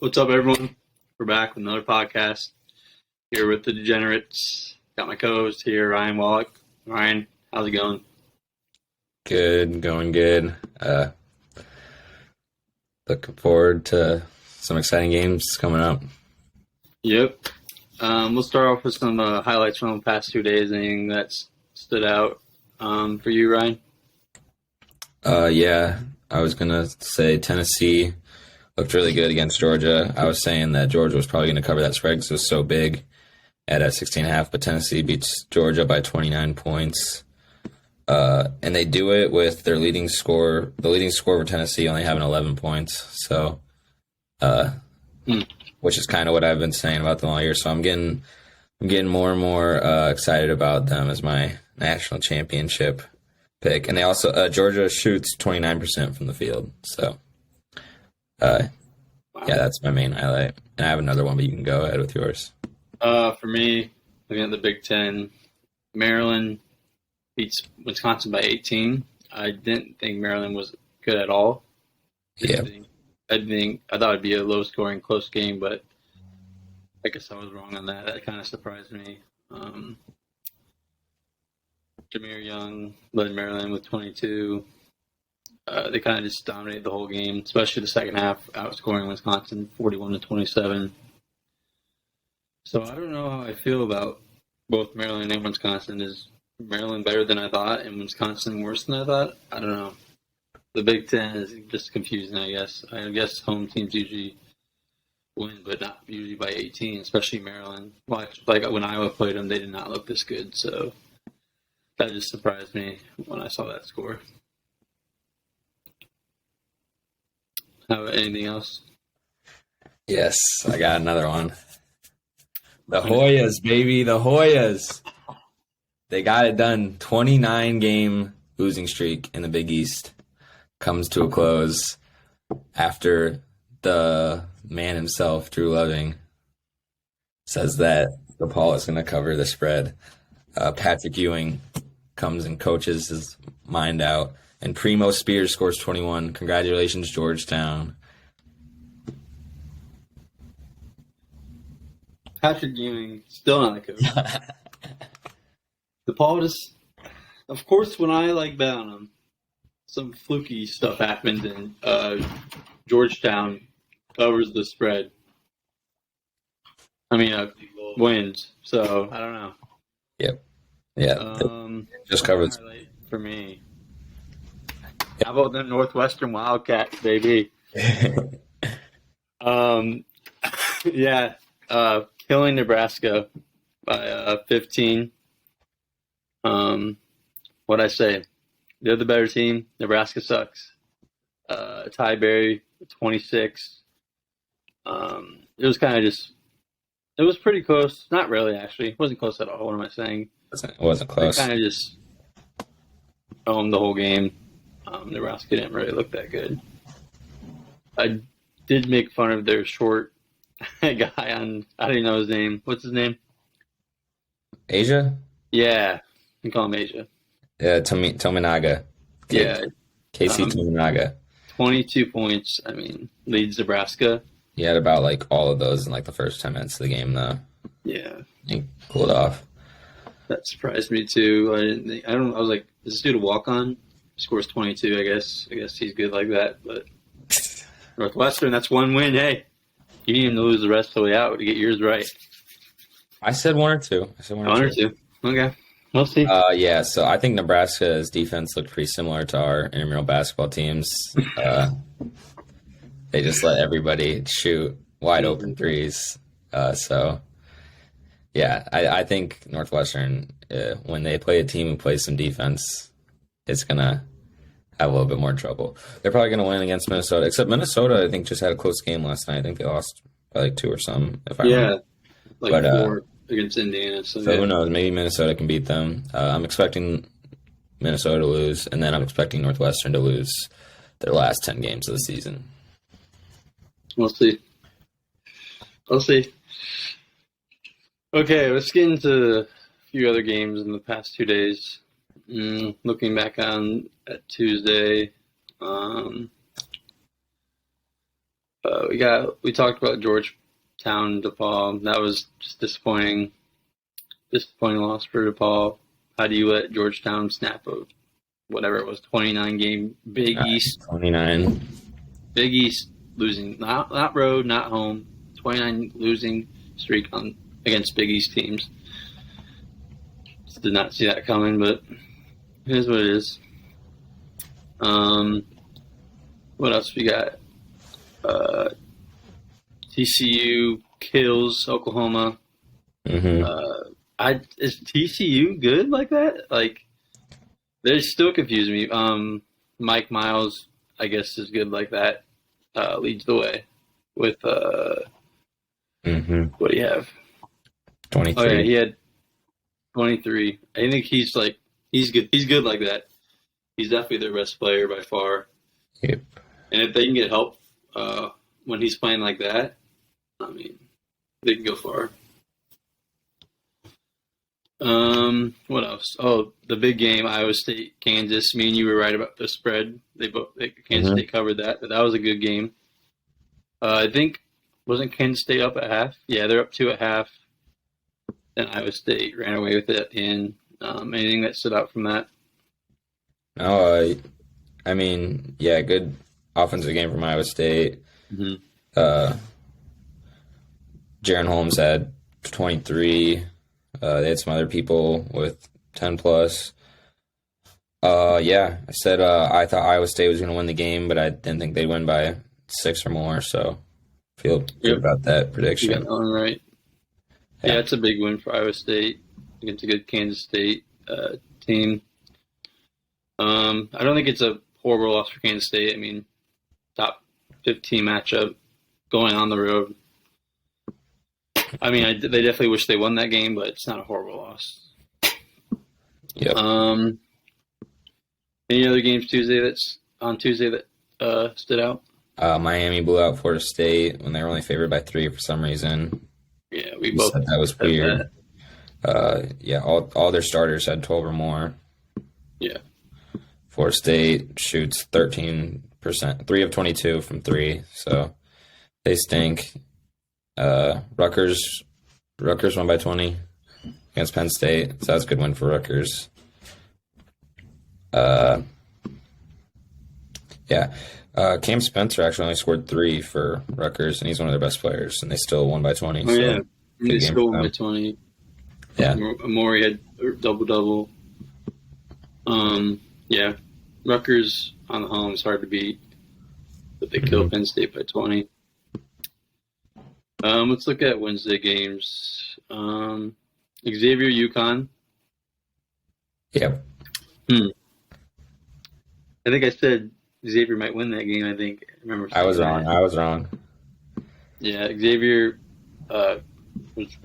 What's up, everyone? We're back with another podcast here with the Degenerates. Got my co-host here, Ryan Wallach. Ryan, how's it going? Good, going good. Looking forward to some exciting games coming up. Yep. We'll start off with some highlights from the past 2 days. Anything that's stood out for you, Ryan? Yeah, I was gonna say Tennessee looked really good against Georgia. I was saying that Georgia was probably going to cover that spread because it was so big at 16.5, but Tennessee beats Georgia by 29 points. And they do it with their leading scorer. The leading scorer for Tennessee only having 11 points. So, which is kind of what I've been saying about them all year. So I'm getting more and more excited about them as my national championship pick. And they also Georgia shoots 29% from the field. So, yeah, that's my main highlight. And I have another one, but you can go ahead with yours. For me, looking at the Big Ten, Maryland beats Wisconsin by 18. I didn't think Maryland was good at all. Yeah. I thought it'd be a low-scoring, close game, but I guess I was wrong on that. That kind of surprised me. Jameer Young led Maryland with 22. They kind of just dominated the whole game, especially the second half, outscoring Wisconsin 41-27. So I don't know how I feel about both Maryland and Wisconsin. Is Maryland better than I thought and Wisconsin worse than I thought? I don't know. The Big Ten is just confusing, I guess. I guess home teams usually win, but not usually by 18, especially Maryland. Like when Iowa played them, they did not look this good. So that just surprised me when I saw that score. How about anything else? Yes, I got another one. The Hoyas, baby, the Hoyas. They got it done. 29-game losing streak in the Big East comes to a close after the man himself, Drew Loving, says that DePaul is going to cover the spread. Patrick Ewing comes and coaches his mind out. And Primo Spears scores 21. Congratulations, Georgetown. Patrick Ewing, still not a coach. DePaul just, of course, when I bet on them, some fluky stuff happened and Georgetown covers the spread. Wins. So I don't know. Yep. Yeah. Just covered for me. How about the Northwestern Wildcats, baby? Yeah. Killing Nebraska by 15. What'd I say? They're the better team. Nebraska sucks. Ty Berry, 26. It was kind of it was pretty close. Not really, actually. It wasn't close at all. What am I saying? It wasn't close. They kind of just owned the whole game. Nebraska didn't really look that good. I did make fun of their short guy on, I don't even know his name. What's his name? Asia? Yeah. You can call him Asia. Yeah, Tominaga. Yeah. Casey Tominaga. 22 points. Leads Nebraska. He had about all of those in the first 10 minutes of the game, though. Yeah. He cooled off. That surprised me too. I was like, is this dude a walk-on? Scores 22, I guess. I guess he's good like that. But Northwestern, that's one win. Hey, you need him to lose the rest of the way out to get yours right. I said one or two. One or two. Okay. We'll see. Yeah, so I think Nebraska's defense looked pretty similar to our intramural basketball teams. They just let everybody shoot wide open threes. So, yeah, I think Northwestern, when they play a team who plays some defense, is going to have a little bit more trouble. They're probably going to win against Minnesota, except Minnesota, I think, just had a close game last night. I think they lost by 2 or something, if I remember. Yeah, 4 against Indiana. So who knows? Maybe Minnesota can beat them. I'm expecting Minnesota to lose, and then I'm expecting Northwestern to lose their last 10 games of the season. We'll see. Okay, let's get into a few other games in the past 2 days. Looking back on at Tuesday, We talked about Georgetown, DePaul. That was just disappointing. Disappointing loss for DePaul. How do you let Georgetown snap a whatever it was 29 game Big East 29. Big East losing not road, not home, 29 losing streak against Big East teams. Just did not see that coming, but it is what it is. What else we got? TCU kills Oklahoma. Is TCU good like that? Like, they still confuse me. Mike Miles, I guess, is good like that. Leads the way with what do you have? 23. Oh yeah, he had 23. I think he's good. He's good like that. He's definitely their best player by far. Yep. And if they can get help when he's playing like that, I mean, they can go far. What else? Oh, the big game, Iowa State, Kansas. Me and you were right about the spread. Kansas State covered that, but that was a good game. I think, wasn't Kansas State up at half? Yeah, they're up 2 at half. Then Iowa State ran away with it. And anything that stood out from that? No, I mean, yeah, good offensive game from Iowa State. Jaron Holmes had 23. They had some other people with 10 plus. Yeah, I said I thought Iowa State was going to win the game, but I didn't think they'd win by 6 or more. So feel good about that prediction. You got that one right. Yeah, it's a big win for Iowa State against a good Kansas State team. I don't think it's a horrible loss for Kansas State. I mean, top 15 matchup going on the road. I mean, they definitely wish they won that game, but it's not a horrible loss. Yep. Any other games Tuesday that stood out? Miami blew out Florida State when they were only favored by 3 for some reason. Yeah, we both said that was weird. Yeah, all their starters had 12 or more. Yeah. Florida State shoots 13%, 3 of 22 from 3, so they stink. Rutgers won by 20 against Penn State, so that's a good win for Rutgers. Cam Spencer actually only scored 3 for Rutgers, and he's one of their best players, and they still won by 20. Oh, yeah. They still won by 20. Yeah. Amori had a double-double. Yeah. Rutgers on the home is hard to beat, but they killed Penn State by 20. Let's look at Wednesday games. Xavier, UConn. Yep. I think I said Xavier might win that game. I remember. I was wrong. Yeah, Xavier was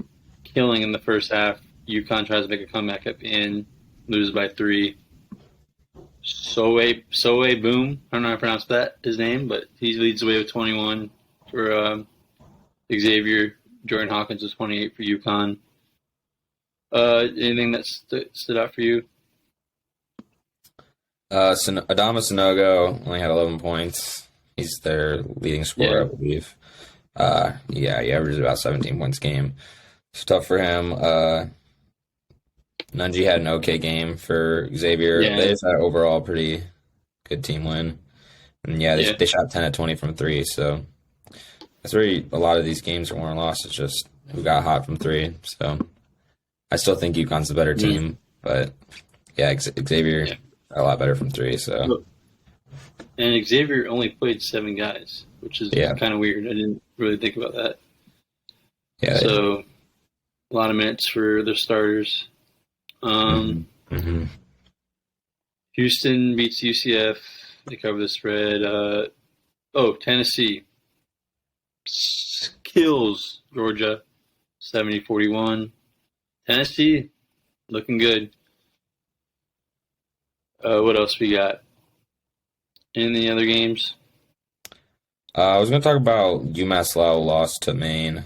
killing in the first half. UConn tries to make a comeback at the end, loses by 3. Soe Boom. I don't know how to pronounce his name, but he leads the way with 21 for Xavier. Jordan Hawkins was 28 for UConn. Anything that stood out for you? Adama Sanogo only had 11 points. He's their leading scorer, I believe. He averages about 17 points a game. It's tough for him. Nunji had an okay game for Xavier. Yeah. They just had an overall pretty good team win. And they shot 10 at 20 from 3, so that's where a lot of these games are won or lost. It's just who got hot from 3. So I still think UConn's the better team, but Xavier got a lot better from 3. So, and Xavier only played 7 guys, which is kind of weird. I didn't really think about that. Yeah. So a lot of minutes for their starters. Houston beats UCF. They cover the spread. Tennessee kills Georgia 70-41. Tennessee looking good. What else we got? Any other games? I was going to talk about UMass Lowell lost to Maine.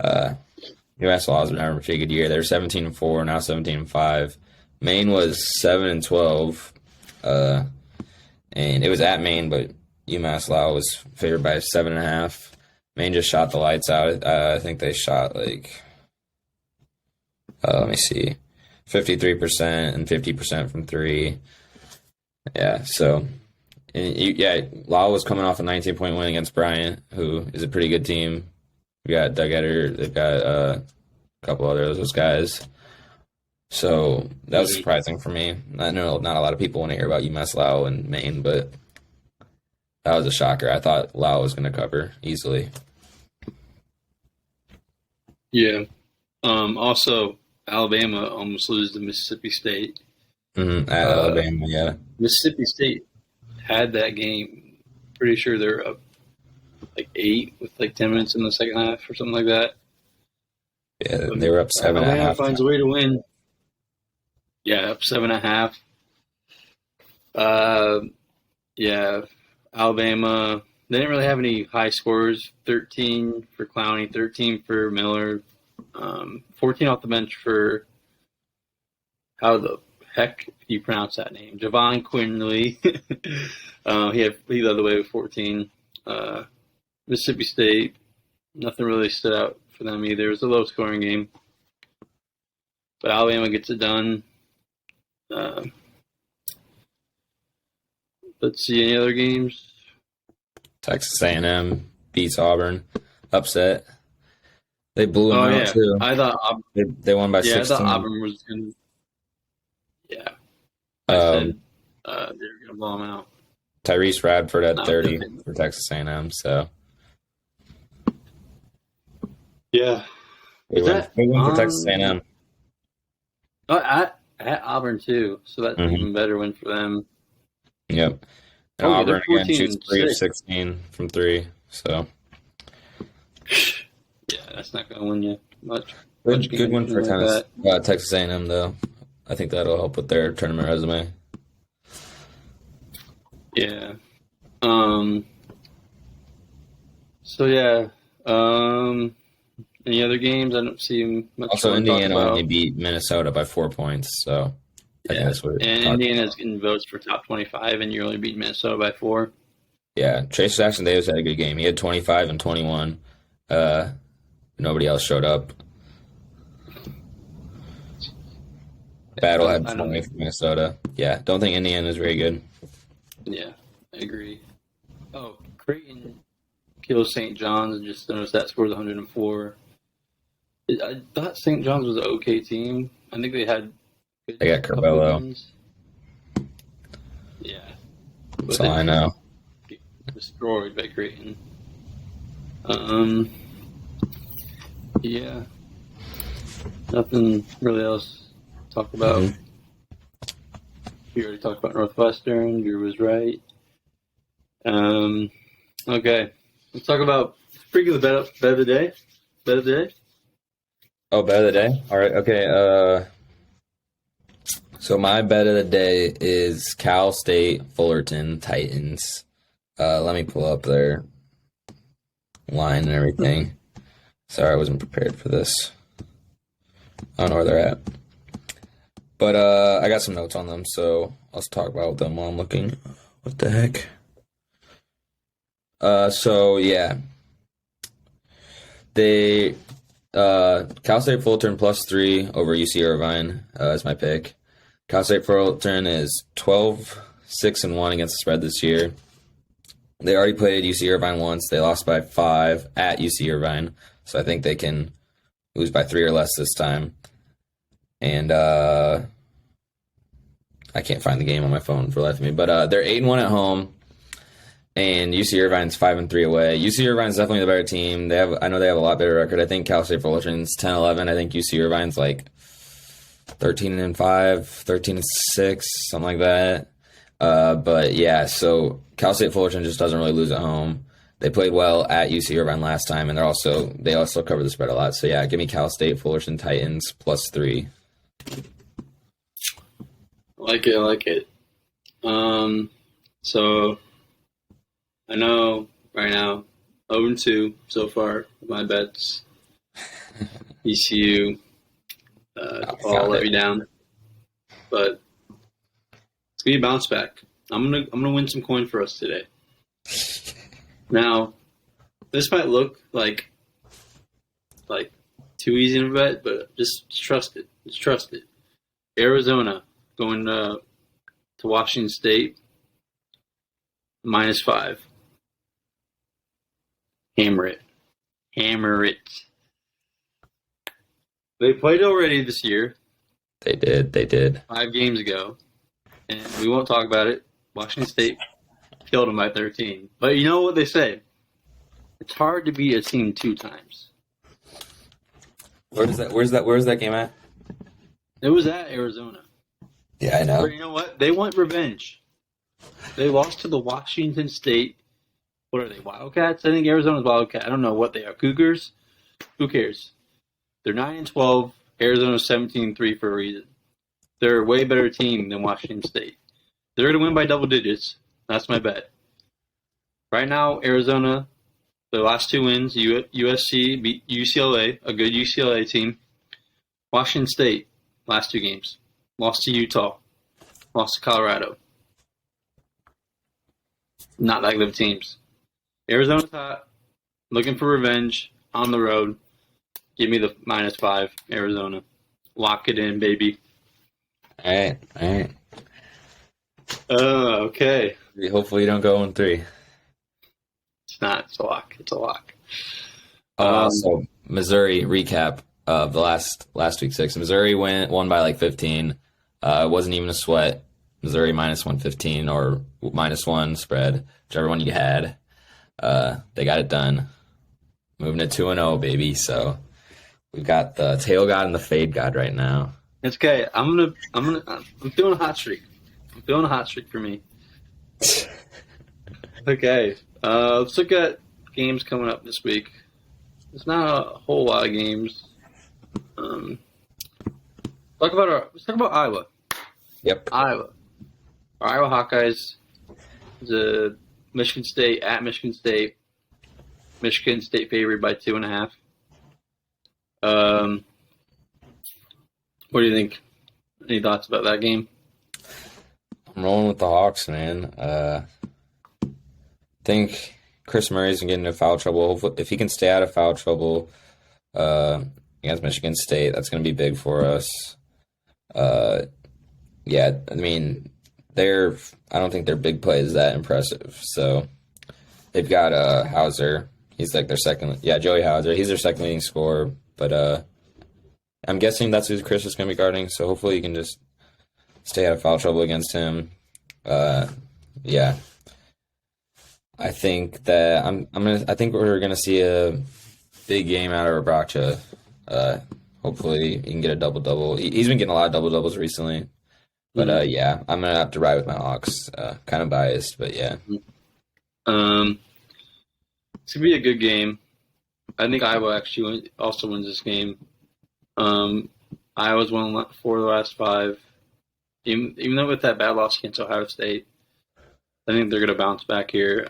UMass Lowell's been having a pretty good year. They're 17-4, now 17-5. Maine was 7-12, and it was at Maine, but UMass Lowell was favored by 7.5. Maine just shot the lights out. I think they shot like, let me see, 53% and 50% from three. Yeah, so, Lowell was coming off a 19-point win against Bryant, who is a pretty good team. We got Doug Etter. They've got a couple other of those guys. So that was surprising for me. I know not a lot of people want to hear about UMass Lowell and Maine, but that was a shocker. I thought Lowell was going to cover easily. Yeah. Also, Alabama almost loses to Mississippi State. At Alabama, yeah. Mississippi State had that game. Pretty sure they're up like 8 with like 10 minutes in the second half or something like that. Yeah, they were up 7.5. Alabama finds a way to win. Yeah, up 7.5. Yeah, Alabama. They didn't really have any high scores. 13 for Clowney, 13 for Miller, 14 off the bench for how the heck do you pronounce that name? Javon Quinley. He led the way with 14. Mississippi State, nothing really stood out for them either. It was a low-scoring game. But Alabama gets it done. Let's see, any other games? Texas A&M beats Auburn. Upset. They blew them out, too. I thought they won by 16. I thought Auburn was going to... Yeah. I said they were going to blow them out. Tyrese Radford at 30 for Texas A&M, so... Yeah. They win for Texas A&M. At Auburn, too, so that's an even better win for them. Yep. And Auburn, again, shoots 3 of 16 from 3, so... Yeah, that's not going to win you much. Good win for Texas A&M, though. I think that'll help with their tournament resume. Yeah. So, yeah. Any other games? I don't see much. Also, Indiana only beat Minnesota by 4 points, so I think that's what. And Indiana's getting votes for top 25, and you only beat Minnesota by 4. Yeah, Trace Jackson Davis had a good game. He had 25 and 21. Nobody else showed up. Battle had 20 for Minnesota. Yeah, don't think Indiana's very good. Yeah, I agree. Oh, Creighton kills St. John's, and just noticed that scores 104. I thought St. John's was an okay team. I think they had. They got Curbelo. Yeah. That's all I know. Destroyed by Creighton. Yeah. Nothing really else to talk about. We already talked about Northwestern. Drew was right. Okay. Let's talk about freaking the bet of the day. Bet of the day? Oh, bet of the day? All right. Okay. So my bet of the day is Cal State Fullerton Titans. Let me pull up their line and everything. Sorry, I wasn't prepared for this. I don't know where they're at. But I got some notes on them, so let's talk about them while I'm looking. What the heck? So yeah. Cal State Fullerton +3 over UC Irvine is my pick. Cal State Fullerton is 12-6-1 against the spread this year. They already played UC Irvine once. They lost by 5 at UC Irvine. So I think they can lose by 3 or less this time. And I can't find the game on my phone for the life of me. But they're 8-1 at home. And UC Irvine's 5-3 away. UC Irvine's definitely the better team. I know they have a lot better record. I think Cal State Fullerton's 10-11. I think UC Irvine's like 13-5, 13-6, something like that. But yeah, so Cal State Fullerton just doesn't really lose at home. They played well at UC Irvine last time, and they also cover the spread a lot. So yeah, give me Cal State Fullerton Titans +3. I like it. So I know right now 0-2 so far. My bets. ECU. I'll let you down, but it's gonna be a bounce back. I'm gonna win some coin for us today. Now, this might look like too easy to bet, but just trust it. Just trust it. Arizona going to Washington State -5. Hammer it. Hammer it. They played already this year. They did. 5 games ago. And we won't talk about it. Washington State killed them by 13. But you know what they say? It's hard to beat a team 2 times. Where's that game at? It was at Arizona. Yeah, I know. But you know what? They want revenge. They lost to the Washington State. What are they? Wildcats? I think Arizona's Wildcat. I don't know what they are. Cougars? Who cares? They're 9-12. Arizona's 17-3 for a reason. They're a way better team than Washington State. They're going to win by double digits. That's my bet. Right now, Arizona, their last 2 wins, USC beat UCLA, a good UCLA team. Washington State, last 2 games. Lost to Utah. Lost to Colorado. Not that good of teams. Arizona's hot. Looking for revenge on the road. Give me the -5, Arizona. Lock it in, baby. All right. Okay. Hopefully you don't go 1-3. It's not. It's a lock. It's a lock. So Missouri recap of the last week 6. Missouri won by like 15. It wasn't even a sweat. Missouri -115 or -1 spread, whichever one you had. They got it done. Moving to 2-0, baby. So we've got the tail god and the fade god right now. It's okay. I'm feeling a hot streak. I'm feeling a hot streak for me. Okay. Let's look at games coming up this week. There's not a whole lot of games. Let's talk about Iowa. Yep. Iowa. Our Iowa Hawkeyes. The Michigan State at Michigan State. Michigan State favored by 2.5. What do you think? Any thoughts about that game? I'm rolling with the Hawks, man. I think Chris Murray's going to get into foul trouble. Hopefully, if he can stay out of foul trouble against Michigan State, that's going to be big for us. Yeah, I mean, I don't think their big play is that impressive. So they've got Hauser. He's like their second. Yeah, Joey Hauser. He's their second leading scorer. But I'm guessing that's who Chris is going to be guarding. So hopefully he can just stay out of foul trouble against him. Yeah. I think that I think we're gonna see a big game out of Rabracha. Hopefully he can get a double-double. He's been getting a lot of double-doubles recently. But yeah, I'm gonna have to ride with my Hawks. Kind of biased, but yeah. It's gonna be a good game. I think Iowa actually also wins this game. Iowa's won 4 of the last 5. Even though with that bad loss against Ohio State, I think they're going to bounce back here.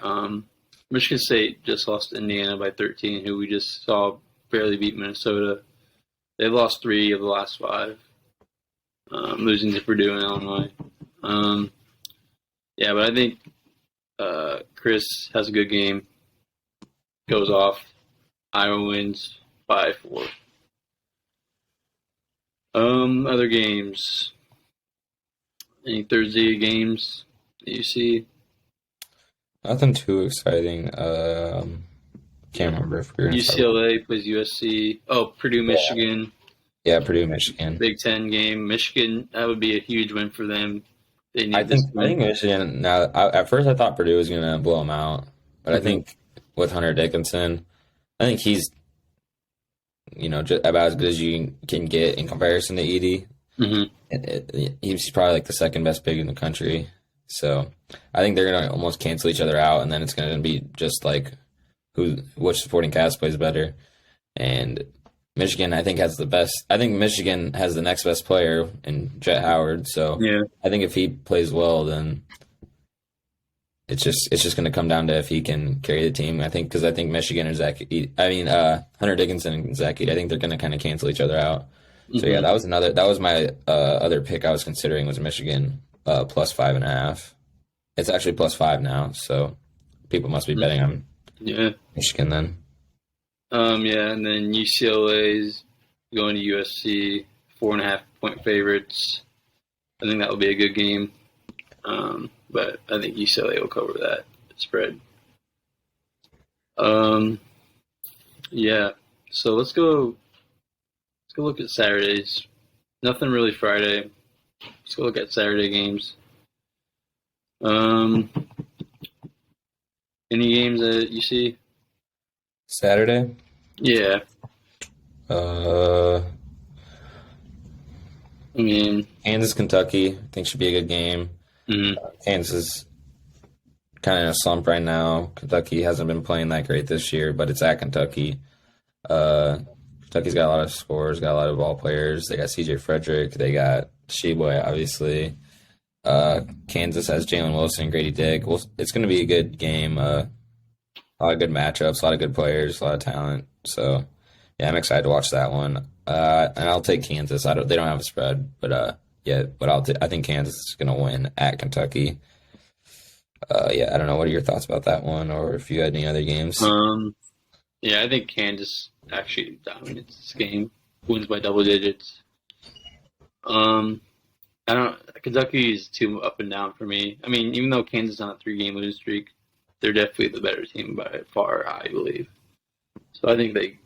Michigan State just lost to Indiana by 13, who we just saw barely beat Minnesota. They've lost 3 of the last 5, losing to Purdue and Illinois. Yeah, but I think Chris has a good game, goes off. Iowa wins by 4. Other games. Any Thursday games that you see? Nothing too exciting. Can't remember if we were UCLA plays USC. Oh, Purdue, Michigan. Yeah, Purdue, Michigan. Big Ten game. Michigan, that would be a huge win for them. They need I think Michigan. Now, at first I thought Purdue was going to blow them out, but I think with Hunter Dickinson, I think he's just about as good as you can get in comparison to Edey. He's probably like the second best big in the country. So I think they're going to almost cancel each other out, and then it's going to be just like which supporting cast plays better. And Michigan, I think, has the best. I think Michigan has the next best player in Jet Howard. So yeah. I think if he plays well, then it's just going to come down to if he can carry the team. I think Michigan or Hunter Dickinson and Zach Edey, I think they're going to kind of cancel each other out. So yeah, that was my other pick I was considering was Michigan plus 5.5. It's actually plus 5 now, so people must be betting on Yeah. Michigan then. Yeah, and then UCLA's going to USC, 4.5 point favorites. I think that will be a good game. But I think UCLA will cover that spread. Yeah. So let's go look at Saturdays. Nothing really Friday. Let's go look at Saturday games. Any games that you see? Saturday? Yeah. Uh, I mean, Kansas, Kentucky. I think should be a good game. mhm. Kansas kind of in a slump right now. Kentucky hasn't been playing that great this year, but it's at Kentucky. Kentucky's got a lot of scorers, got a lot of ball players. They got C.J. Frederick. They got Sheboy, obviously. Kansas has Jalen Wilson, Grady Dick. Well, it's going to be a good game. A lot of good matchups, a lot of good players, a lot of talent. So, yeah, I'm excited to watch that one. And I'll take Kansas. They don't have a spread, but I think Kansas is going to win at Kentucky. Yeah, I don't know. What are your thoughts about that one, or if you had any other games? Yeah, I think Kansas actually dominates this game, wins by double digits. I don't. Kentucky is too up and down for me. I mean, even though Kansas is on a 3-game losing streak, they're definitely the better team by far, I believe. So I think they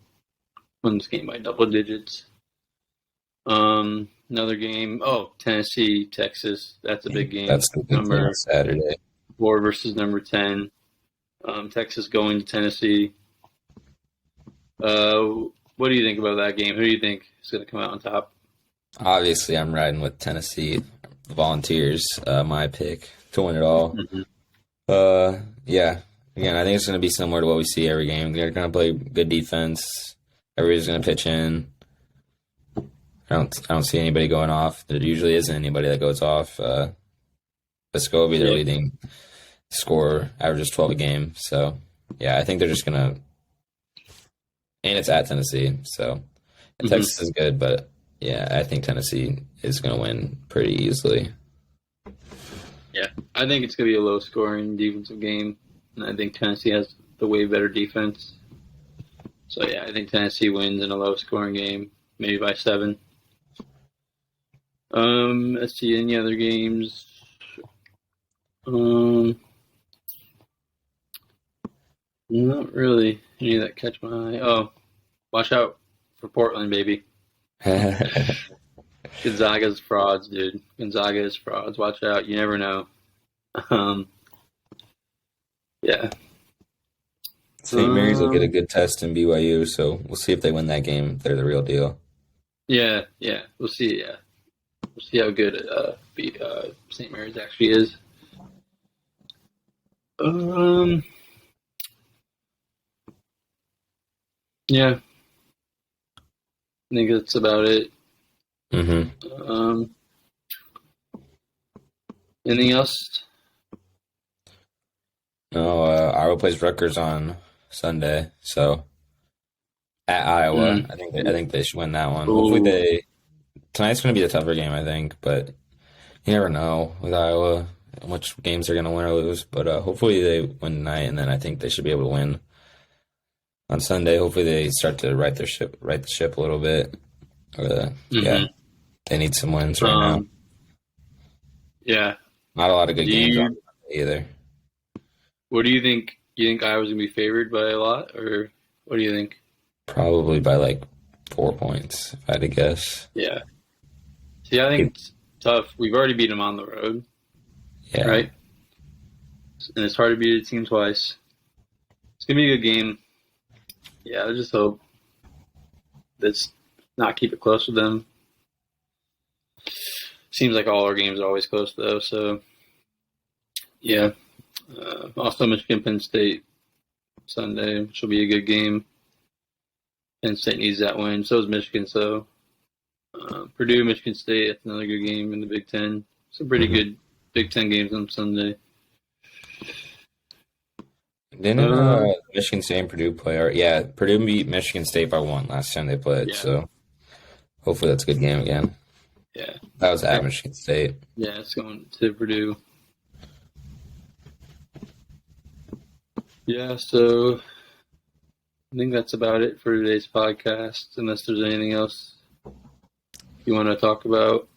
win this game by double digits. Another game. Oh, Tennessee, Texas. That's a big game. That's the big game Saturday. 4 versus number 10. Texas going to Tennessee. What do you think about that game? Who do you think is going to come out on top? Obviously, I'm riding with Tennessee Volunteers. My pick to win it all. Mm-hmm. Yeah. Again, I think it's going to be similar to what we see every game. They're going to play good defense. Everybody's going to pitch in. I don't see anybody going off. There usually isn't anybody that goes off. Vescovi, their leading scorer, averages 12 a game. So, yeah, I think they're just going to – and it's at Tennessee. So, Texas is good, but, yeah, I think Tennessee is going to win pretty easily. Yeah, I think it's going to be a low-scoring defensive game, and I think Tennessee has the way better defense. So, yeah, I think Tennessee wins in a low-scoring game, maybe by 7. Let's see, any other games? Not really any that catch my eye. Oh, watch out for Portland, baby. Gonzaga's frauds, dude. Gonzaga is frauds. Watch out. You never know. Yeah. St. Mary's will get a good test in BYU, so we'll see if they win that game. They're the real deal. Yeah. We'll see. Yeah, we'll see how good St. Mary's actually is. Yeah, I think that's about it. Mm-hmm. Anything else? No, Iowa plays Rutgers on Sunday, so at Iowa, I think they should win that one. Ooh. Hopefully tonight's going to be the tougher game, I think, but you never know with Iowa which games they're going to win or lose. But hopefully they win tonight, and then I think they should be able to win on Sunday. Hopefully they start to right the ship a little bit. Yeah, they need some wins right now. Yeah, not a lot of good games on either. What do you think? You think Iowa's gonna be favored by a lot, or what do you think? Probably by like 4 points, if I had to guess. Yeah. See, I think it's tough. We've already beat them on the road. Yeah. Right. And it's hard to beat a team twice. It's gonna be a good game. Yeah, I just hope let's not keep it close with them. Seems like all our games are always close though. So yeah. Also, Michigan, Penn State Sunday, which will be a good game. Penn State needs that win. So is Michigan. So Purdue, Michigan State, that's another good game in the Big Ten. Some pretty good Big Ten games on Sunday. Didn't Michigan State and Purdue play? Yeah, Purdue beat Michigan State by 1 last time they played. Yeah. So hopefully that's a good game again. Yeah. That was at Michigan State. Yeah, it's going to Purdue. Yeah, so I think that's about it for today's podcast, unless there's anything else you want to talk about.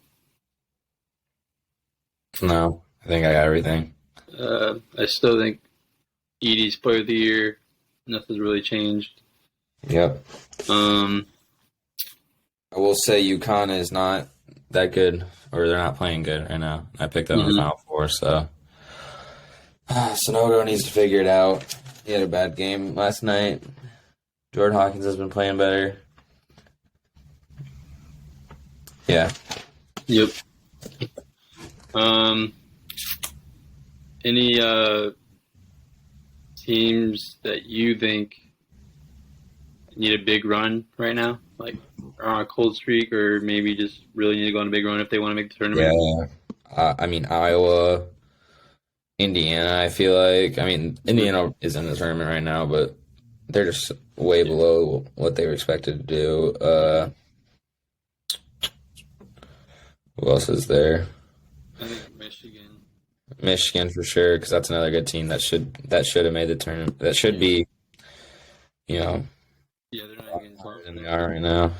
No, I think I got everything. I still think Edie's player of the year. Nothing's really changed. Yep. Um, I will say UConn is not that good, or they're not playing good right now. I picked them in the Final Four, so Sonogo needs to figure it out. He had a bad game last night. Jordan Hawkins has been playing better. Yeah. Yep. Any teams that you think need a big run right now, like are on a cold streak, or maybe just really need to go on a big run if they want to make the tournament? Yeah. I mean, Iowa, Indiana, I feel like. I mean, Indiana is in the tournament right now, but they're just way below what they were expected to do. Who else is there? I think Michigan. Michigan for sure, because that's another good team that should have made the tournament. That should be, you know, Yeah, they're not even harder than they are right now.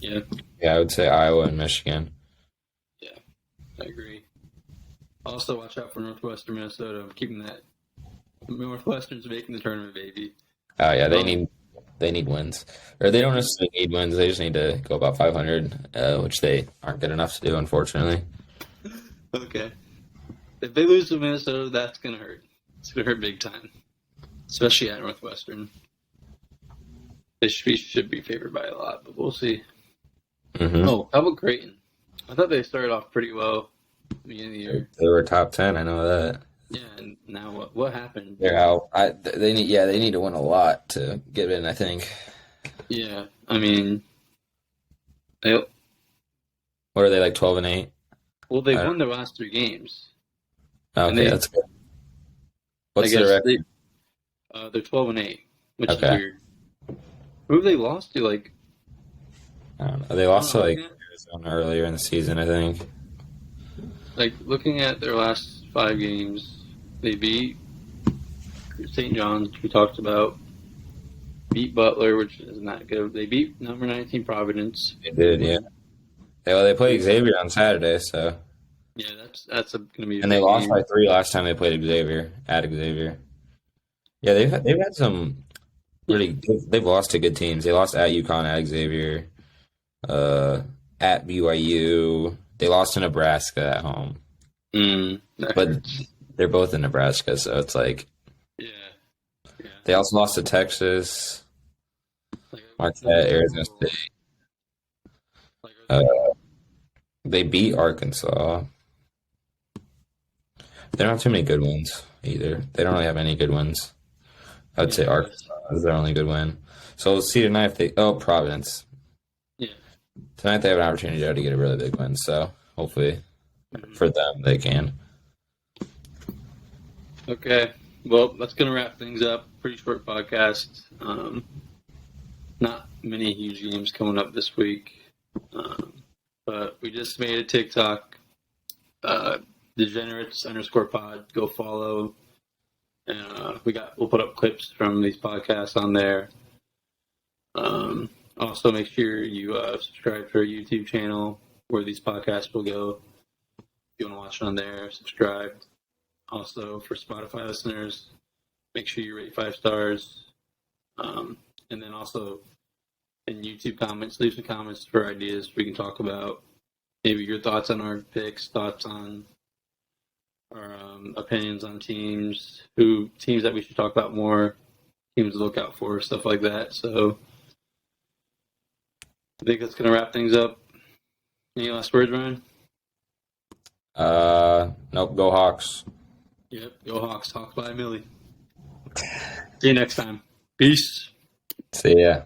Yeah. Yeah, I would say Iowa and Michigan. Yeah, I agree. Also, watch out for Northwestern Minnesota. I'm keeping that. Northwestern's making the tournament, baby. Oh yeah, they need wins, or they don't necessarily need wins. They just need to go about 500, which they aren't good enough to do, unfortunately. Okay. If they lose to Minnesota, that's gonna hurt. It's gonna hurt big time, especially at Northwestern. They should be favored by a lot, but we'll see. Mm-hmm. Oh, how about Creighton? I thought they started off pretty well at the beginning of the year. They were top 10. I know that. Yeah, and now what happened? They're out. They need to win a lot to get in, I think. Yeah, I mean, what are they, like 12-8? Well, they won their last 3 games. Okay, that's good. What's their record? They're 12-8, which is weird. Who have they lost to? Like, I don't know. They lost to Arizona earlier in the season, I think. Like, looking at their last 5 games, they beat St. John's, which we talked about. Beat Butler, which is not good. They beat number 19 Providence. They did, yeah. They played Xavier on Saturday, so. Yeah, that's going to be. And they lost by 3 last time they played Xavier. At Xavier. Yeah, they've had some really. They've lost to good teams. They lost at UConn, at Xavier, at BYU. They lost to Nebraska at home. But they're both in Nebraska, so it's like. Yeah. They also lost to Texas, Marquette, Arizona State. They beat Arkansas. They don't have too many good wins either. They don't really have any good wins. I would say Arkansas is their only good win. So we'll see tonight if they. Oh, Providence. Yeah. Tonight they have an opportunity to get a really big win. So hopefully for them they can. Okay. Well, that's going to wrap things up. Pretty short podcast. Not many huge games coming up this week. But we just made a TikTok. Degenerates_pod. Go follow. And we'll put up clips from these podcasts on there. Also, make sure you subscribe to our YouTube channel where these podcasts will go. If you want to watch it on there, subscribe. Also, for Spotify listeners, make sure you rate 5 stars. And then also in YouTube comments, leave some comments for ideas we can talk about. Maybe your thoughts on our picks, thoughts on our opinions on teams that we should talk about more, teams to look out for, stuff like that. So I think that's going to wrap things up. Any last words, Ryan? Nope. Go Hawks. Yep. Go Hawks. Hawks by a milli. See you next time. Peace. See ya.